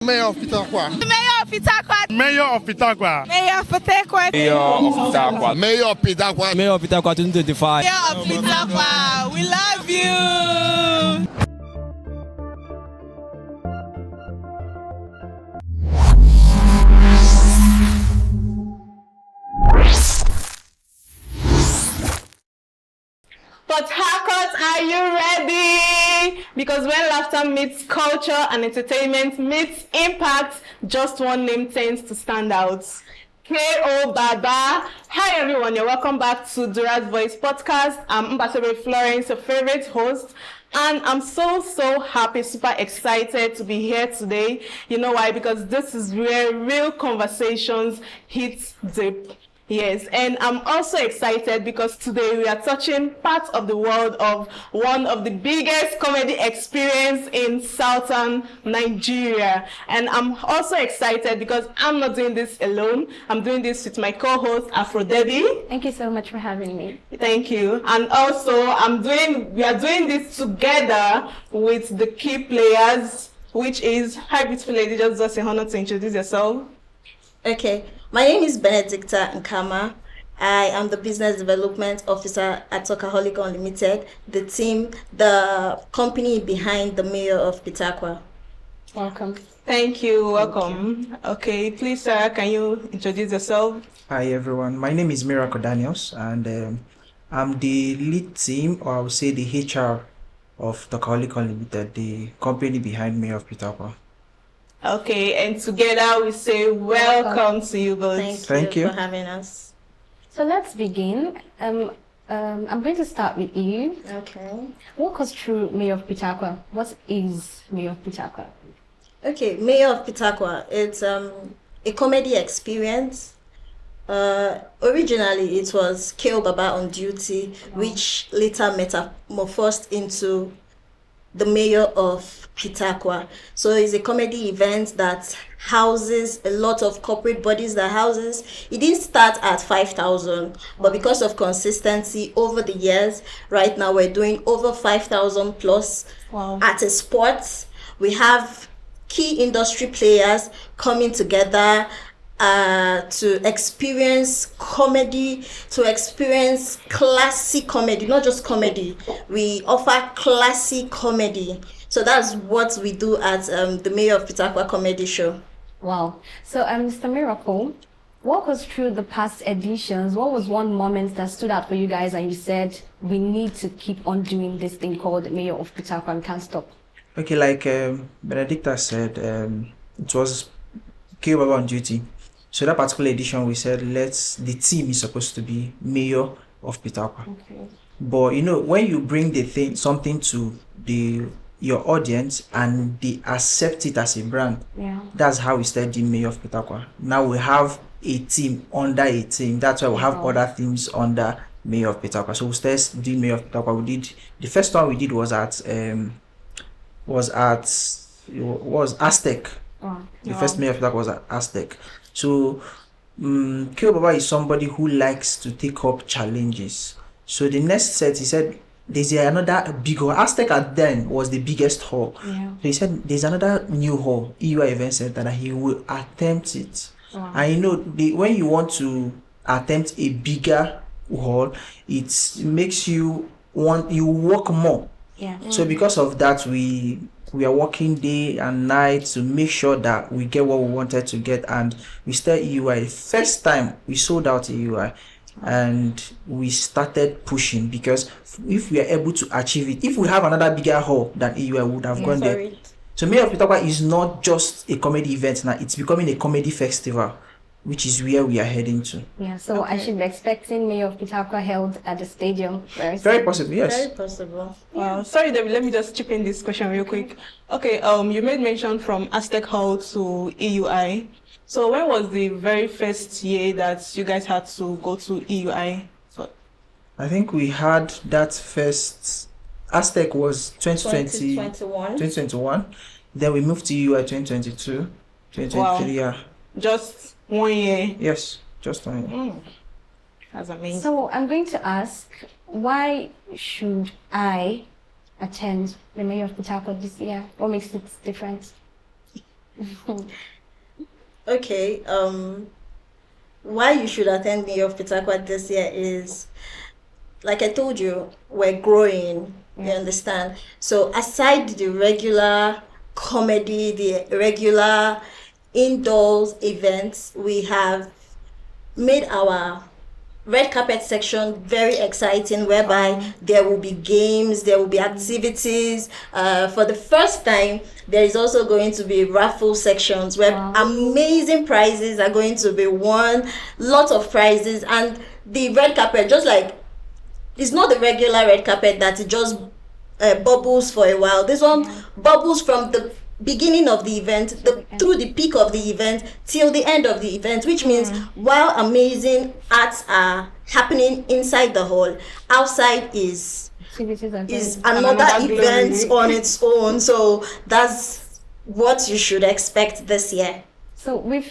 Mayor of Pitakwa. Mayor of Pitakwa. Mayor of Pitakwa. Mayor of Pitakwa. Mayor of Pitakwa. Mayor of Pitakwa. Mayor of Pitakwa 2025. Mayor of Pitakwa. We love you. But Harcourt, are you ready? Because when laughter meets culture and entertainment meets impact, just one name tends to stand out. K.O. Baba. Hi everyone, you're welcome back to Durasvoice Podcast. I'm Ambassador Florence, your favorite host. And I'm so happy, super excited to be here today. You know why? Because this is where real conversations hit deep. Yes, and I'm also excited because today we are touching parts of the world of one of the biggest comedy experience in southern Nigeria. And I'm also excited because I'm not doing this alone. I'm doing this with my co-host, Afro Debbie. Thank you so much for having me. Thank you. And also, we are doing this together with the key players, which is, hi beautiful lady, just a honor to introduce yourself. Okay, my name is Benedicta Nkama. I am the Business Development Officer at Talkaholic Unlimited, the company behind the Mayor of Pitakwa. Welcome. Thank you, welcome. Okay, please sir, can you introduce yourself? Hi everyone, my name is Miracle Daniels and I'm the lead team, or I would say the HR of Talkaholic Unlimited, the company behind Mayor of Pitakwa. Okay, and together we say welcome to you both. Thank you for having us. So let's begin. I'm going to start with you. Okay. Walk us through Mayor of Pitakwa. What is Mayor of Pitakwa? Okay, Mayor of Pitakwa, it's a comedy experience. Originally it was K.O. Baba on duty, which later metamorphosed into the Mayor of Pitakwa. So it's a comedy event that houses a lot of corporate bodies it didn't start at 5,000, but because of consistency over the years, right now we're doing over 5,000 plus. Wow. At a sport. We have key industry players coming together to experience comedy, to experience classic comedy, not just comedy. We offer classic comedy. So that's what we do at the Mayor of Pitakwa Comedy Show. Wow. So, Mr. Miracle, walk us through the past editions. What was one moment that stood out for you guys and you said, we need to keep on doing this thing called Mayor of Pitakwa and can't stop? Okay, like Benedicta said, it was K.O. Baba on duty. So that particular edition, we said, the team is supposed to be Mayor of Pitakwa. Okay. But you know, when you bring something to your audience and they accept it as a brand, that's how we started the Mayor of Pitakwa. Now we have a team under a team. That's why we have other teams under Mayor of Pitakwa. So we started the Mayor of Pitakwa. The first one we did was at Aztec. The first Mayor of Pitakwa was at Aztec. So K.O. Baba is somebody who likes to take up challenges. So the next set, he said, there's another big hall. Aztec at then was the biggest hall. Yeah. So he said, there's another new hall, EUI Event Center, that he will attempt it. Wow. And you know, when you want to attempt a bigger hall, it makes you work more. Yeah. So because of that, we are working day and night to make sure that we get what we wanted to get, and we started EUI. The first time we sold out EUI, and we started pushing, because if we are able to achieve it, if we have another bigger hall than EUI, would have gone there. So Mayor of Pitakwa is not just a comedy event now; it's becoming a comedy festival, which is where we are heading to. Yeah, so I should be expecting Mayor of Pitakwa held at the stadium very soon. Very possible, yes. Very possible. Wow. Sorry, Debbie, let me just chip in this question real quick. Okay, you made mention from Aztec Hall to EUI. So when was the very first year that you guys had to go to EUI? I think we had that first. Aztec was 2021. Then we moved to EUI 2022, 2023. Wow. Yeah. Just 1 year. Yes, just 1 year. That's amazing. So I'm going to ask, why should I attend the Mayor of Pitakwa this year? What makes it different? Okay. Why you should attend Mayor of Pitakwa this year is, like I told you, we're growing. You understand? So aside the regular comedy, the regular indoors events, we have made our red carpet section very exciting, whereby there will be games, there will be activities. For the first time, there is also going to be raffle sections where amazing prizes are going to be won, lots of prizes. And the red carpet, just like, it's not the regular red carpet that it just bubbles for a while. This one bubbles from the beginning of the event through the peak of the event till the end of the event, which means while amazing arts are happening inside the hall, outside is another event on its own. So that's what you should expect this year. So with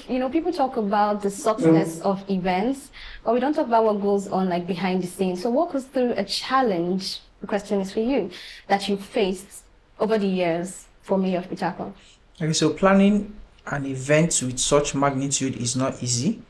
people talk about the success of events, but we don't talk about what goes on like behind the scenes. So walk us through a challenge. The question is for you, that you faced over the years for Mayor of Pitakwa. Okay, so planning an event with such magnitude is not easy.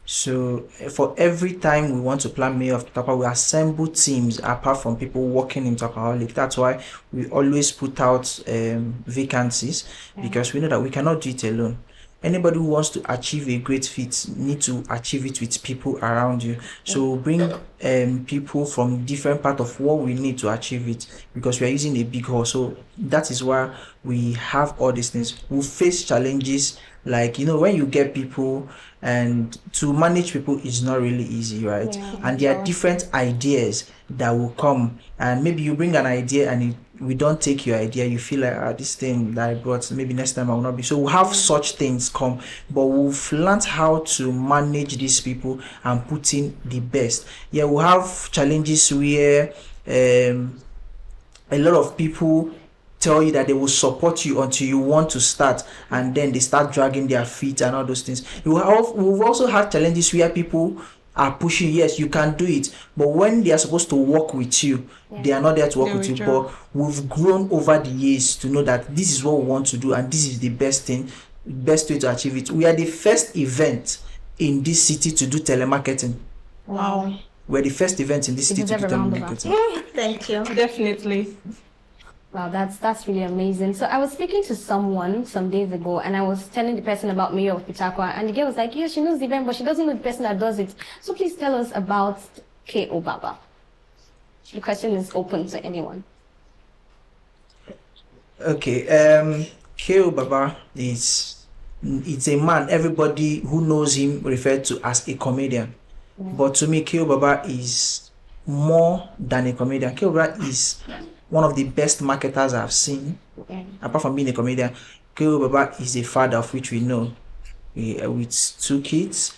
So for every time we want to plan Mayor of Pitakwa, we assemble teams apart from people working in Takaholic. That's why we always put out vacancies, because we know that we cannot do it alone. Anybody who wants to achieve a great feat need to achieve it with people around you. So bring people from different part of what we need to achieve it, because we are using a big hall. So that is why we have all these things. We face challenges like, when you get people, and to manage people is not really easy, right? And there are different ideas that will come, and maybe you bring an idea and we don't take your idea, you feel like this thing that I brought, maybe next time I will not be. So we'll have such things come, but we've learned how to manage these people and put in the best. We'll have challenges where a lot of people tell you that they will support you until you want to start, and then they start dragging their feet and all those things. We've also had challenges where people are pushing, yes, you can do it, but when they are supposed to work with you, they are not there to work with you. But we've grown over the years to know that this is what we want to do, and this is the best way to achieve it. We are the first event in this city to do telemarketing. Wow. We're the first event in this city to do telemarketing. Thank you. Definitely. Wow, that's really amazing. So I was speaking to someone some days ago, and I was telling the person about Mayor of Pitakwa, and the girl was like, yeah, she knows the event, but she doesn't know the person that does it. So please tell us about K.O. Baba. The question is open to anyone. Okay, K.O. Baba it's a man. Everybody who knows him referred to as a comedian. But to me, K.O. Baba is more than a comedian. K.O. Baba is one of the best marketers I've seen. Apart from being a comedian, K.O. Baba is a father, of which we know, with 2 kids.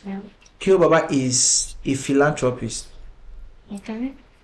K.O. Baba is a philanthropist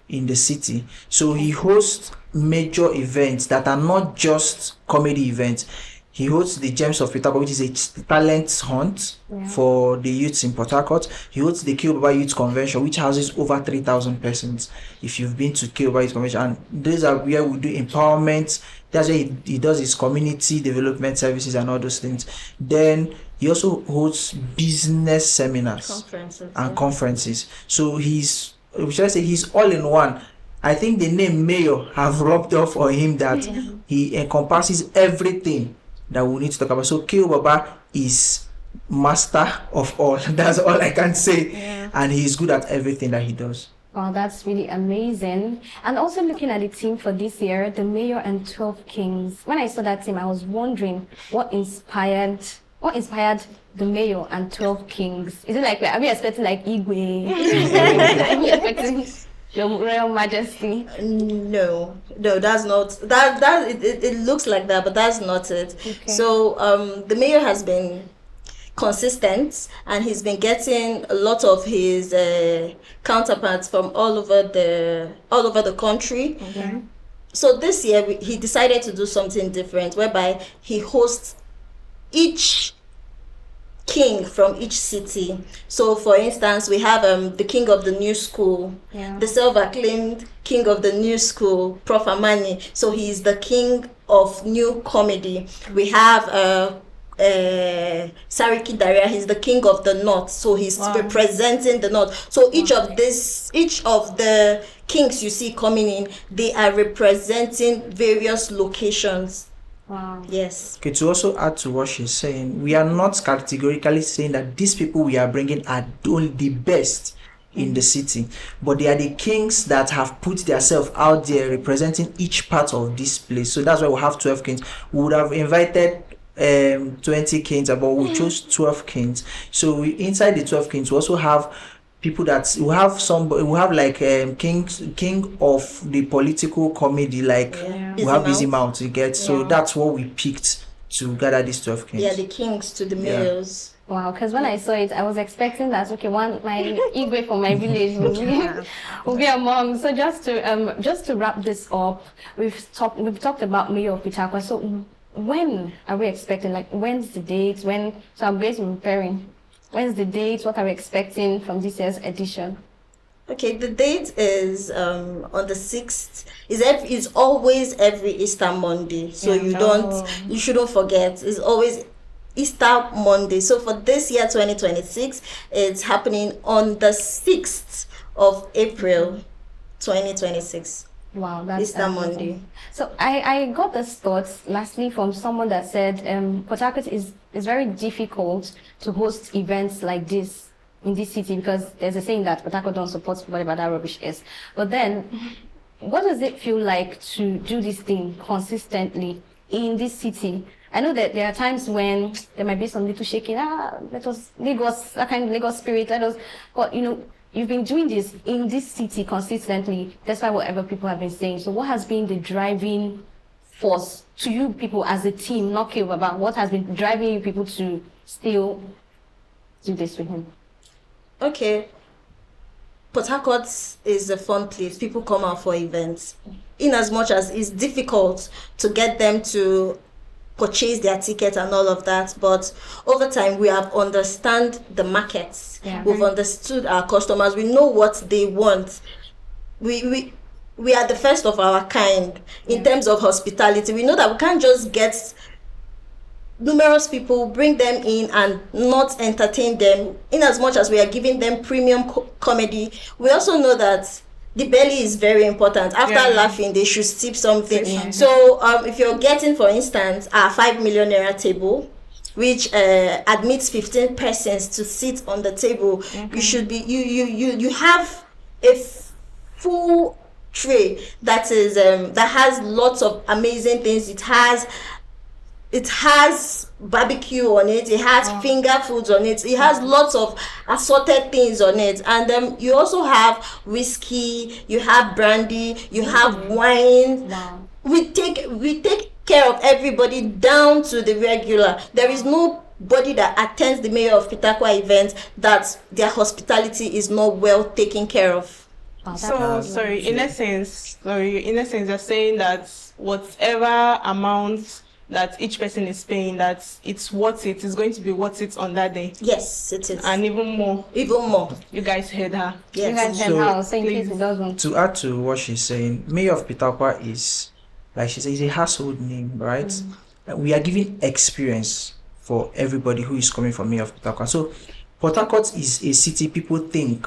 in the city. So he hosts major events that are not just comedy events. He hosts the Gems of Pitakwa, which is a talent hunt for the youths in Port Harcourt. He hosts the K.O. Baba Youth Convention, which houses over 3,000 persons. If you've been to K.O. Baba Youth Convention, and these are where we do empowerment. That's where he does his community development services and all those things. Then he also hosts business seminars and conferences. So he's all in one. I think the name Mayor have rubbed off on him that he encompasses everything that we need to talk about. So K.O. Baba is master of all. That's all I can say. And he's good at everything that he does. Wow, that's really amazing. And also looking at the team for this year, the Mayor and 12 Kings. When I saw that team, I was wondering what inspired the Mayor and 12 Kings. Is it like, are we expecting like Igwe? Are we expecting Your Royal Majesty? No, that's not that. It looks like that, but that's not it. Okay. So the mayor has been consistent, and he's been getting a lot of his counterparts from all over the country. Okay. So this year he decided to do something different, whereby he hosts each king from each city. So for instance, we have the king of the new school, the self-acclaimed king of the new school, Prof. Amani. So he is the king of new comedy. We have Sariki Daria. He's the king of the north, so he's representing the north. So each of the kings you see coming in, they are representing various locations. Wow. Yes. Okay, to also add to what she's saying, we are not categorically saying that these people we are bringing are only the best in the city, but they are the kings that have put themselves out there representing each part of this place. So that's why we have 12 kings. We would have invited 20 kings, but we chose 12 kings. So inside the 12 kings, we also have people that we have like king of the political comedy, like we have Busy Mouth, you get. So that's what we picked to gather these 12 kings. Yeah, the kings to the mayors. Wow, because when I saw it, I was expecting that my Igwe from my village will be a mom. So just to wrap this up, we've talked about Mayor of Pitakwa. So when are we expecting? Like, when's the date? So I'm basically preparing. When's the date? What are we expecting from this year's edition? Okay, the date is on the 6th. It's always every Easter Monday, so you shouldn't forget. It's always Easter Monday. So for this year 2026, it's happening on the 6th of April 2026. Wow, that's Easter Monday. So I got this thought lastly from someone that said Port Harcourt is very difficult to host events like this in this city because there's a saying that Port Harcourt don't support whatever that rubbish is. But then, what does it feel like to do this thing consistently in this city? I know that there are times when there might be some little shaking. That was Lagos, that kind of Lagos spirit. But you've been doing this in this city consistently, despite whatever people have been saying. So what has been the driving force to you people as a team, not K, about what has been driving you people to still do this with him? Okay. Port Harcourt is a fun place. People come out for events. In as much as it's difficult to get them to purchase their ticket and all of that, but over time we have understand the markets. We've understood our customers. We know what they want. We are the first of our kind in terms of hospitality. We know that we can't just get numerous people, bring them in and not entertain them. In as much as we are giving them premium comedy, we also know that the belly is very important. After laughing, they should sip something. So if you're getting, for instance, a 5 million naira table, which admits 15 persons to sit on the table, you should be you have a full tray that is that has lots of amazing things. It has barbecue on it. It has finger foods on it. It has lots of assorted things on it. And you also have whiskey. You have brandy. You have wine. Wow. We take care of everybody down to the regular. There is nobody that attends the Mayor of Pitakwa event that their hospitality is not well taken care of. So sorry, in essence, you're saying that whatever amount that each person is paying, that it's worth it, is going to be worth it on that day. Yes, it is. And even more. You guys heard her. Yes. You guys heard her saying please it doesn't. To add to what she's saying, Mayor of Pitakwa is, like she says, is a household name, right? We are giving experience for everybody who is coming from Mayor of Pitakwa. So Port Harcourt is a city people think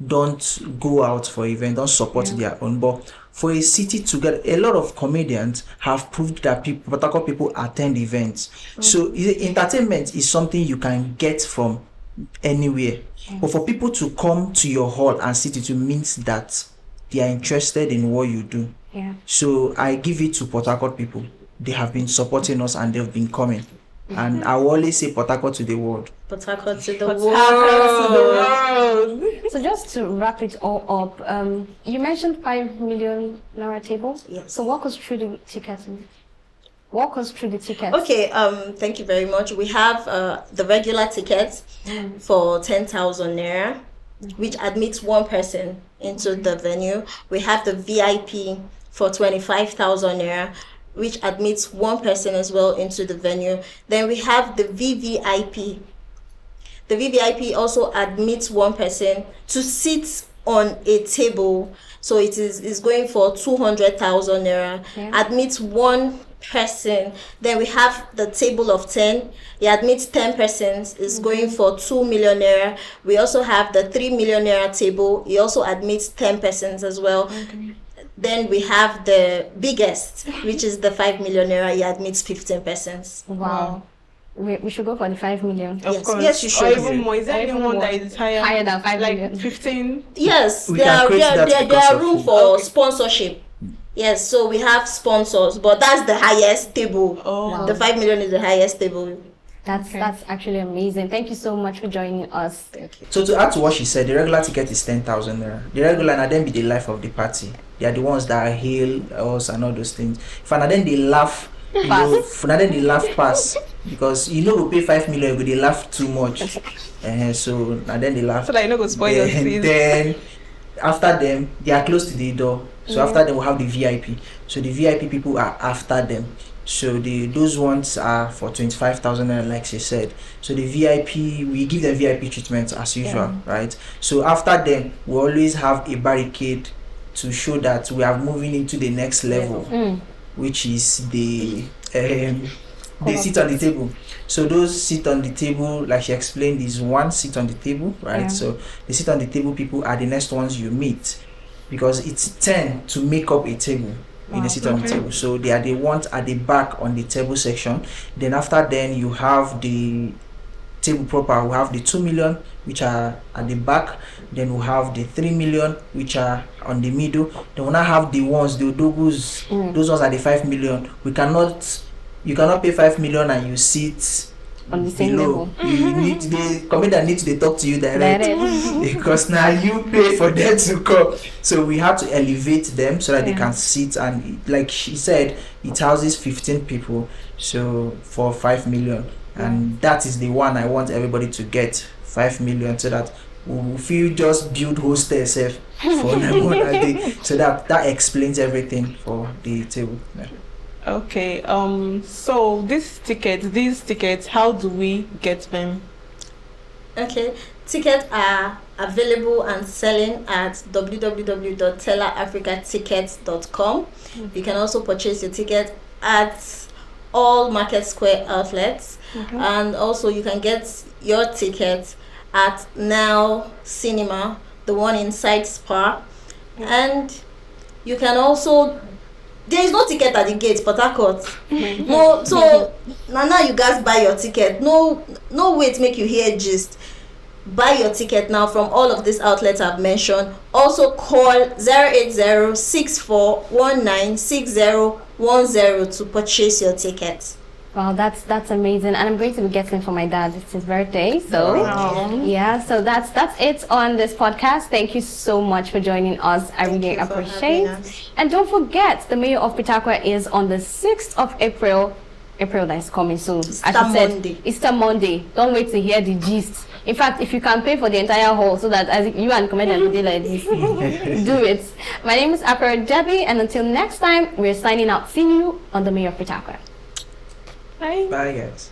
don't go out for events, don't support their own. But for a city to get, a lot of comedians have proved that Port Harcourt people attend events. So entertainment is something you can get from anywhere. But for people to come to your hall and sit, it means that they are interested in what you do. So I give it to Port Harcourt people. They have been supporting us and they've been coming. And I will always say Port Harcourt to the world. Port Harcourt to the world. So just to wrap it all up, you mentioned 5 million naira table. Yes. So walk us through the tickets. Walk us through the tickets. Okay. Thank you very much. We have the regular tickets for 10,000 naira, which admits one person into the venue. We have the VIP for 25,000 naira, which admits one person as well into the venue. Then we have the VVIP. The VVIP also admits one person to sit on a table. So it is going for 200,000 naira. Yeah. Admits one person. Then we have the table of 10. He admits 10 persons. Is going for 2 million naira. We also have the 3 million naira table. He also admits 10 persons as well. Then we have the biggest, which is the 5 million naira. He admits 15 persons. Wow. We should go for the 5 million. Of Yes. course. Yes, you Or should. even more. Is there Or even anyone more. that is higher? Higher than 5 like million. 15? Yes, We there can are, create there, that there, because there are of room you. for sponsorship. Yes, so we have sponsors, but that's the highest table. Oh. Wow. The 5 million is the highest table. That's actually amazing. Thank you so much for joining us. So to add to what she said, the regular ticket is 10,000 naira. The regular and then be the life of the party. They are the ones that hail us and all those things. If and then they laugh, you know, if and then they laugh pass because you know we pay 5 million, but they laugh too much. So and then they laugh. So that you know go spoil your Then, seats. then after them, they are close to the door. So after them, we have the VIP. So the VIP people are after them. So those ones are for 25,000 naira, like she said. So the VIP, we give them VIP treatment as usual, right? So after them, we always have a barricade to show that we are moving into the next level, which is the they sit on the table. So those sit on the table, like she explained, is one seat on the table, right? Yeah. So the sit on the table people are the next ones you meet, because it's 10 to make up a table in a sit on the table. So they are the ones at the back on the table section. Then after then you have the table proper. We have the 2 million which are at the back. Then we have the 3 million which are on the middle. Then we now have the ones, the odogus. Those ones are the 5 million. You cannot pay 5 million and you sit On the same below. level. You need the commander needs to talk to you direct Direct. because now you pay for them to come. So we have to elevate them so that they can sit, and like she said, it houses 15 people. So for 5 million, and that is the one I want everybody to get, 5 million, so that we feel just build hostel self for them one day. So that explains everything for the table. Yeah. Okay. So these tickets, how do we get them? Okay, tickets are available and selling at www.tellerafricatickets.com. You can also purchase your ticket at all Market Square outlets, and also you can get your ticket at Now Cinema, the one inside Spa, and you can also. There is no ticket at the gate, Port Harcourt. No, so now you guys buy your ticket. No wait, make you hear gist. Buy your ticket now from all of these outlets I've mentioned. Also call 08064196010 to purchase your ticket. Wow, that's amazing, and I'm going to be getting for my dad. It's his birthday, so yeah. So that's it on this podcast. Thank you so much for joining us. I really you for appreciate. having us. And don't forget, the Mayor of Pitakwa is on the 6th of April. April that is coming soon. Easter As I said, Monday. Easter Monday. Don't wait to hear the gist. In fact, if you can pay for the entire hall so that as you and comedian will do like this, do it. My name is Apra Debbie, and until next time, we're signing out. See you on the Mayor of Pitakwa. Bye. Bye guys.